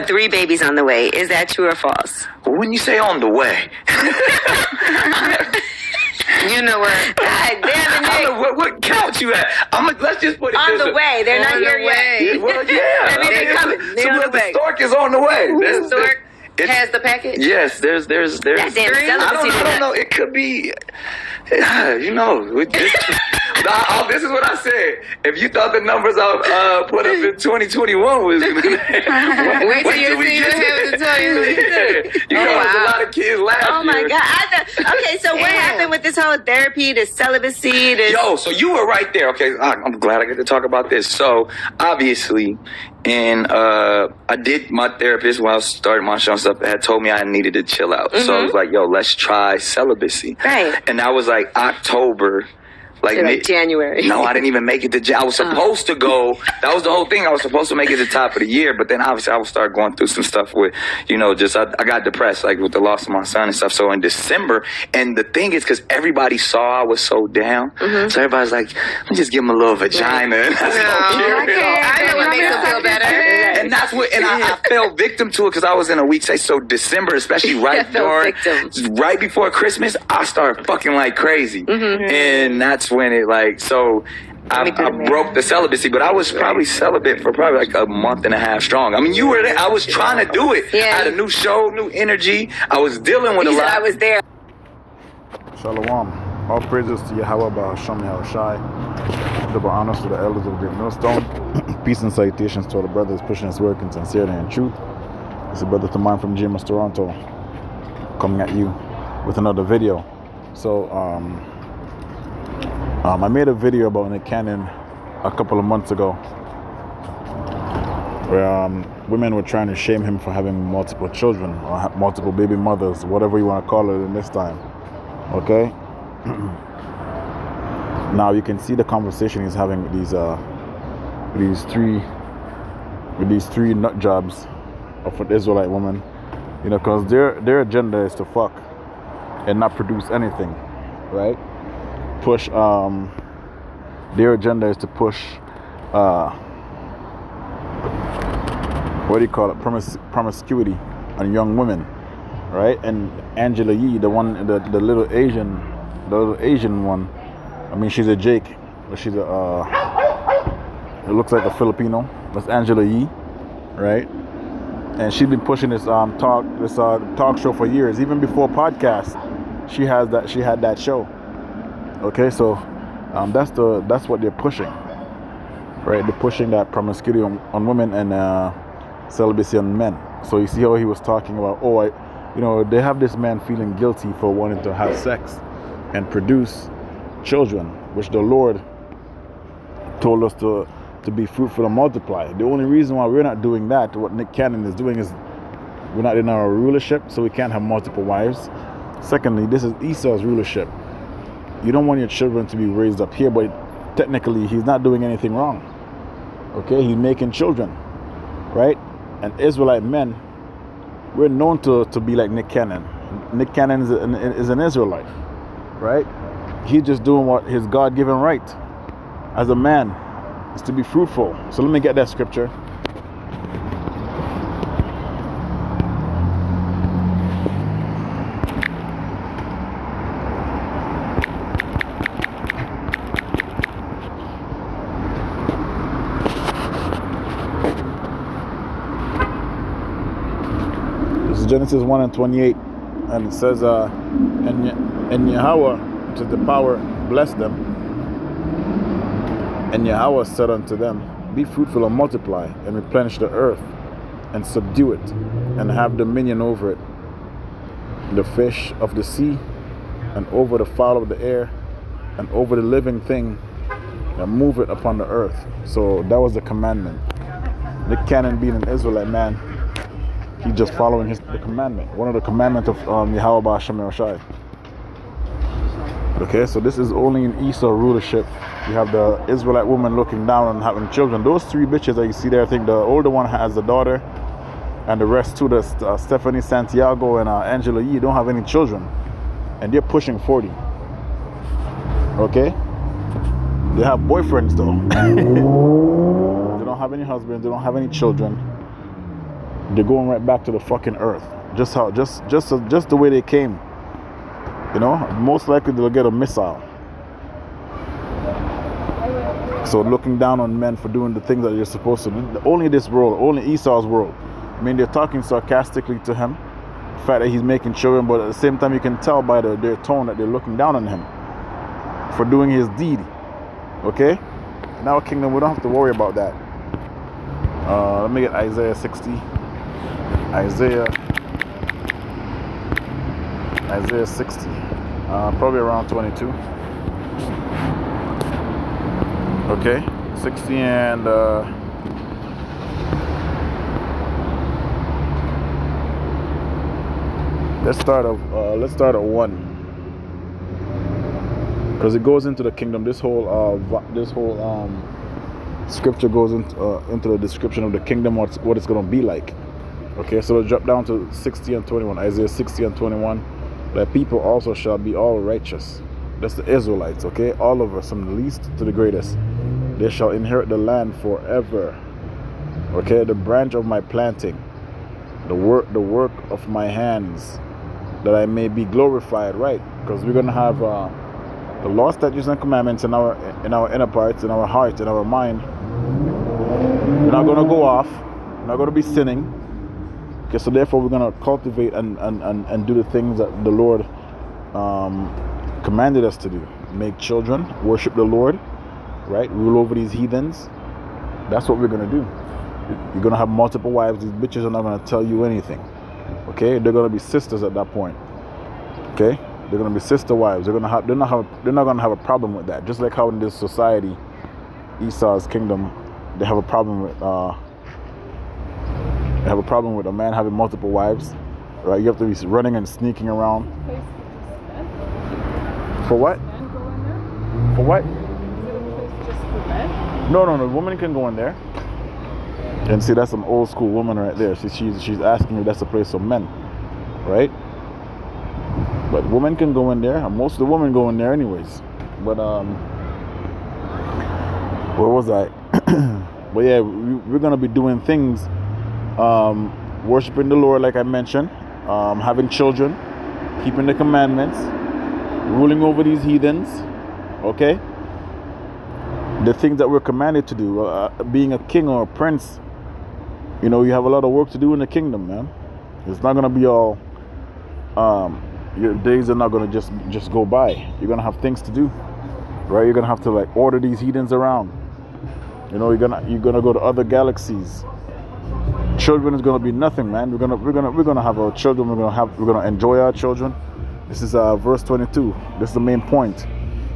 have 3 babies on the way. Is that true or false? Well, when you say on the way, you know what? God damn it, what count you at? Let's just put it on this the way. They're not here yet. Yeah, well, yeah. They're coming. They're on the way. The stork is on the way. The stork has the package? Yes, there's. That damn celibacy. I don't know. It could be. You know, this is what I said. If you thought the numbers I put up in 2021 was wait till you see what happens in 2022. You know, there's a lot of kids last year. Oh my God. Okay, so what happened with this whole therapy, this celibacy? Yo, so you were right there. Okay, I'm glad I get to talk about this. So obviously, and I did, my therapist when I started my show and stuff had told me I needed to chill out. So I was like, yo, let's try celibacy. Right. And that was like October. Like January. No, I didn't even make it to I was supposed to go. That was the whole thing. I was supposed to make it to the top of the year, but then obviously I would start going through some stuff with, you know, just I got depressed, like with the loss of my son and stuff. So in December, and the thing is, because everybody saw I was so down, so everybody's like, let me just give him a little vagina. And that's I know what makes him feel better. And that's what, and I fell victim to it because I was in a weak state. So December, especially right before Christmas, I started fucking like crazy, and that's when it like so. I broke the celibacy, but I was probably celibate for probably like a month and a half strong. I mean, you were there. I was trying to do it. I had a new show, new energy. I was dealing with a lot. I was there. Shalom. All praises to Yahweh Ba'Hashem Yahushai. Double honors to the elders of the Great Millstone. Peace and salutations to all the brothers pushing his work in sincerity and truth. It's a brother to mine from GMS Toronto coming at you with another video. So, I made a video about Nick Cannon a couple of months ago where women were trying to shame him for having multiple children or multiple baby mothers, whatever you want to call it in this time. Okay? Now you can see the conversation he's having with these three nut jobs of an Israelite woman, you know, because their agenda is to fuck and not produce anything, right? Push their agenda is to push what do you call it, promiscuity on young women, right? And Angela Yee, the little Asian one, I mean, she's a Jake, but she's it looks like a Filipino. That's Angela Yee, right? And she's been pushing this talk show for years, even before podcasts. She had that show. Okay, so that's what they're pushing, right? They're pushing that promiscuity on women and celibacy on men. So you see how he was talking about, they have this man feeling guilty for wanting to have sex and produce children, which the Lord told us to be fruitful and multiply. The only reason why we're not doing that, what Nick Cannon is doing, is we're not in our rulership, so we can't have multiple wives. Secondly, this is Esau's rulership. You don't want your children to be raised up here, but technically he's not doing anything wrong. Okay, he's making children, right? And Israelite men, we're known to be like Nick Cannon. Nick Cannon is an Israelite, right? He's just doing what his God-given right as a man is to be fruitful. So let me get that scripture. Genesis 1:28, and it says, and Yahweh, which is the power, blessed them. And Yahweh said unto them, be fruitful and multiply, and replenish the earth, and subdue it, and have dominion over it, the fish of the sea, and over the fowl of the air, and over the living thing that moveth upon the earth. So that was the commandment. Nick Cannon, being an Israelite man, he's just following the commandment. One of the commandments of Yahweh Ba'Hashem Yahushai. Okay, so this is only in Esau rulership. You have the Israelite woman looking down on having children. Those 3 bitches that you see there, I think the older one has a daughter, and the rest too, the Stephanie Santiago and Angela Yee, don't have any children. And they're pushing 40. Okay? They have boyfriends though. They don't have any husbands, they don't have any children. they're going right back to the fucking earth. Just the way they came. You know, most likely they'll get a missile. So looking down on men for doing the things that they're supposed to do. Only this world, only Esau's world. I mean, they're talking sarcastically to him. The fact that he's making children, but at the same time you can tell by their tone that they're looking down on him for doing his deed. Okay? In our kingdom, we don't have to worry about that. Let me get Isaiah 60. Isaiah 60. Probably around 22. Okay? 60 and let's start at 1. Because it goes into the kingdom. This whole scripture goes into the description of the kingdom, what it's going to be like. Okay, so let's drop down to 60 and 21. Isaiah 60 and 21. That people also shall be all righteous. That's the Israelites, okay? All of us, from the least to the greatest. They shall inherit the land forever. Okay, the branch of my planting, the work of my hands, that I may be glorified, right? Because we're going to have the law, statutes, and commandments in our inner parts, in our heart, in our mind. We're not going to go off. We're not going to be sinning. Okay, so therefore we're going to cultivate and do the things that the Lord commanded us to do. Make children, worship the Lord, right? Rule over these heathens. That's what we're going to do. You're going to have multiple wives. These bitches are not going to tell you anything. Okay, they're going to be sisters at that point. Okay, they're going to be sister wives. They're not going to have a problem with that. Just like how in this society, Esau's kingdom, they have a problem with a man having multiple wives. Right, you have to be running and sneaking around. For what? For what? No, the woman can go in there. And see, that's an old school woman right there. She's asking me if that's a place for men, right? But women can go in there. Most of the women go in there anyways. But where was I? But yeah, we're gonna be doing things, worshiping the Lord, like I mentioned, having children, keeping the commandments, ruling over these heathens. Okay. The things that we're commanded to do, being a king or a prince. You know, you have a lot of work to do in the kingdom, man. It's not going to be all, your days are not going to just go by. You're going to have things to do, right? You're going to have to like order these heathens around. You know, you're going to go to other galaxies. Children is going to be nothing, man. We're going to have our children. We're going to enjoy our children. This is verse 22. This is the main point.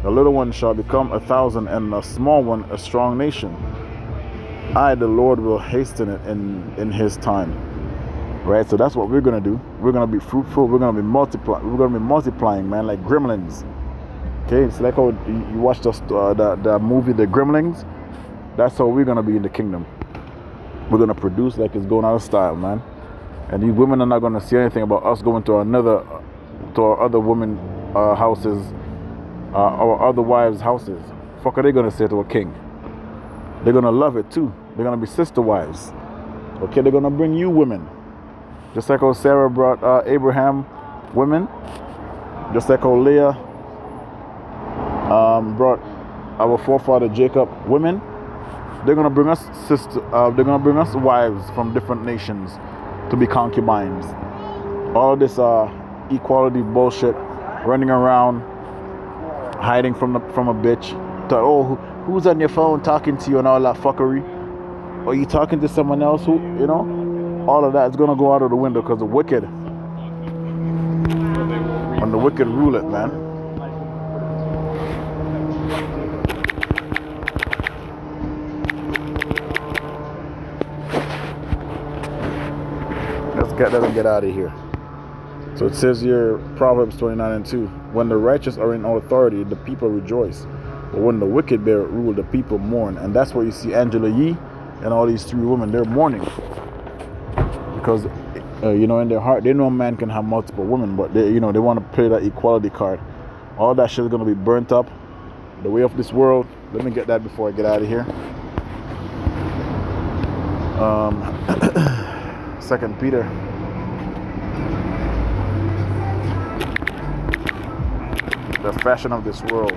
The little one shall become 1,000, and a small one a strong nation. I, the Lord, will hasten it in His time. Right? So that's what we're gonna do. We're gonna be fruitful. We're gonna be multiplying, man, like gremlins. Okay, it's like how you watch the movie, The Gremlins. That's how we're gonna be in the kingdom. We're gonna produce like it's going out of style, man. And these women are not gonna see anything about us going to our other women houses. Our other wives' houses. Fuck are they gonna say to a king? They're gonna love it too. They're gonna be sister wives. Okay, they're gonna bring you women. Just like how Sarah brought Abraham women. Just like how Leah brought our forefather Jacob women. They're gonna bring us they're gonna bring us wives from different nations to be concubines. All of this equality bullshit, running around, hiding from a bitch. Who's on your phone talking to you and all that fuckery? Are you talking to someone else? Who, you know, all of that is gonna go out of the window because the wicked, when the wicked rule it, man. Let them get out of here. So it says here, Proverbs 29:2, when the righteous are in authority, the people rejoice. But when the wicked bear rule, the people mourn. And that's where you see Angela Yee and all these three women, they're mourning. Because, you know, in their heart, they know a man can have multiple women, but they want to play that equality card. All that shit is going to be burnt up. The way of this world. Let me get that before I get out of here. Second Peter. The fashion of this world.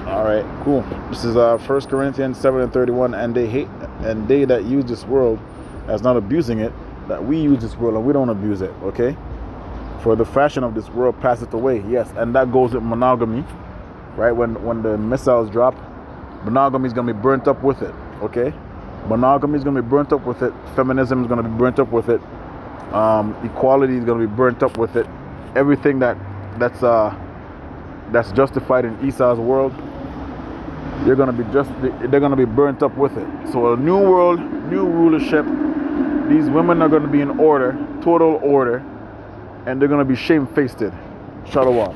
All right, cool. This is 1 Corinthians 7:31, and they that use this world as not abusing it, that we use this world and we don't abuse it. Okay. For the fashion of this world passeth away. Yes, and that goes with monogamy, right? When the missiles drop, monogamy is gonna be burnt up with it. Okay. Monogamy is gonna be burnt up with it. Feminism is gonna be burnt up with it. Equality is gonna be burnt up with it. Everything that's justified in Esau's world, they're gonna be burnt up with it. So a new world, new rulership. These women are gonna be in order, total order, and they're gonna be shamefaced. Shalom.